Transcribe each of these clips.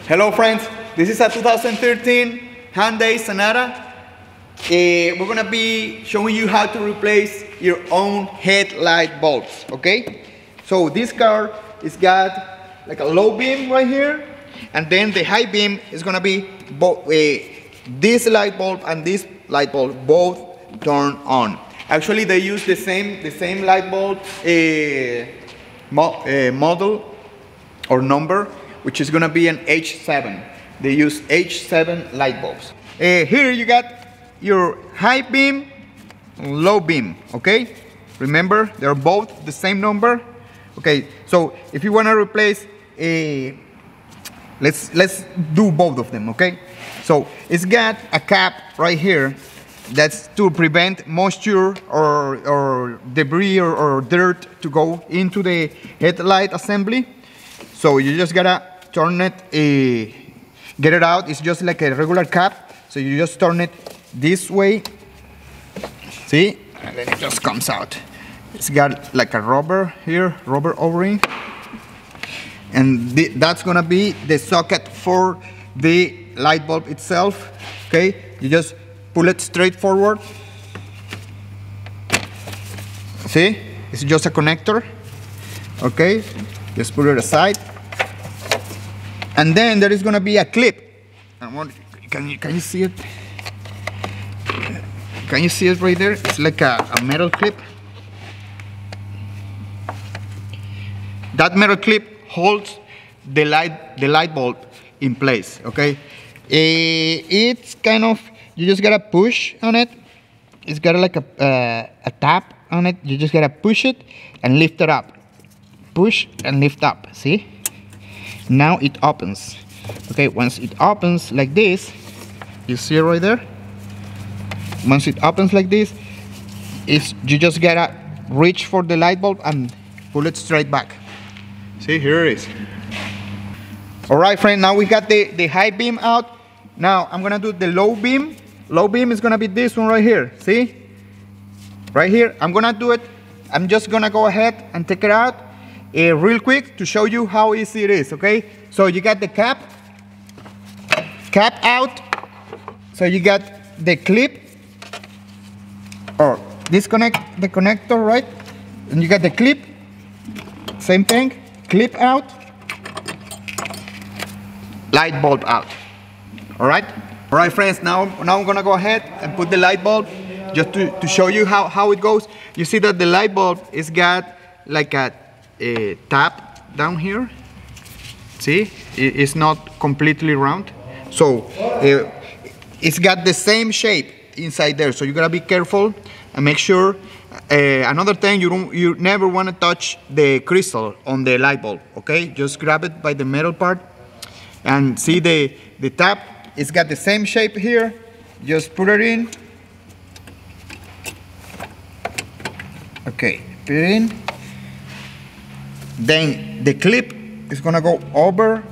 Hello friends, this is a 2013 Hyundai Sonata. We're gonna be showing you how to replace your own headlight bulbs, okay? So this car is got like a low beam right here, and then the high beam is gonna be both this light bulb and this light bulb both turn on. Actually, they use the same light bulb model or number, which is gonna be an H7. They use H7 light bulbs. Here you got your high beam, low beam, okay? Remember, they're both the same number. Okay, so if you wanna replace let's do both of them, okay? So it's got a cap right here that's to prevent moisture or debris or dirt to go into the headlight assembly. So you just gotta turn it, get it out. It's just like a regular cap. So you just turn it this way, see? And then it just comes out. It's got like a rubber here, rubber O-ring. And that's gonna be the socket for the light bulb itself, okay? You just pull it straight forward. See? It's just a connector, okay? Just put it aside. And then there is gonna be a clip. Can you see it? Can you see it right there? It's like a metal clip. That metal clip holds the light bulb in place, okay? It's kind of, you just gotta push on it. It's got like a tap on it. You just gotta push it and lift it up. Push and lift up, see? Now it opens. Okay, once it opens like this, you see it right there? Once it opens like this, you just gotta reach for the light bulb and pull it straight back. See, here it is. Alright friend, now we got the high beam out. Now I'm gonna do the low beam. Low beam is gonna be this one right here, see? Right here, I'm gonna do it. I'm just gonna go ahead and take it out real quick to show you how easy it is, okay? So you got the cap out. So you got the clip, or disconnect the connector, right? And you got the clip, same thing, clip out, light bulb out. All right friends, now I'm gonna go ahead and put the light bulb just to show you how it goes. You see that the light bulb is got like a tap down here. See, it's not completely round, so it's got the same shape inside there, so you gotta be careful and make sure. Another thing, you never want to touch the crystal on the light bulb, okay? Just grab it by the metal part and see the tap. It's got the same shape here. Just put it in. Okay, put it in. Then the clip is gonna go over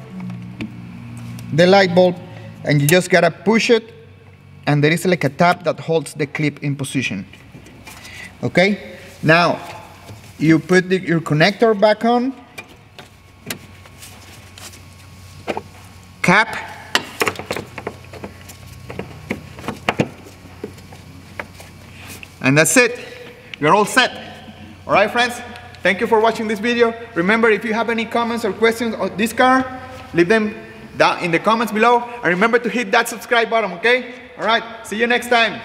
the light bulb, and you just gotta push it, and there is like a tab that holds the clip in position. Okay, now you put your connector back on, cap, and that's it. You're all set. All right, friends, thank you for watching this video. Remember, if you have any comments or questions on this car, leave them down in the comments below, and remember to hit that subscribe button, okay? All right, see you next time.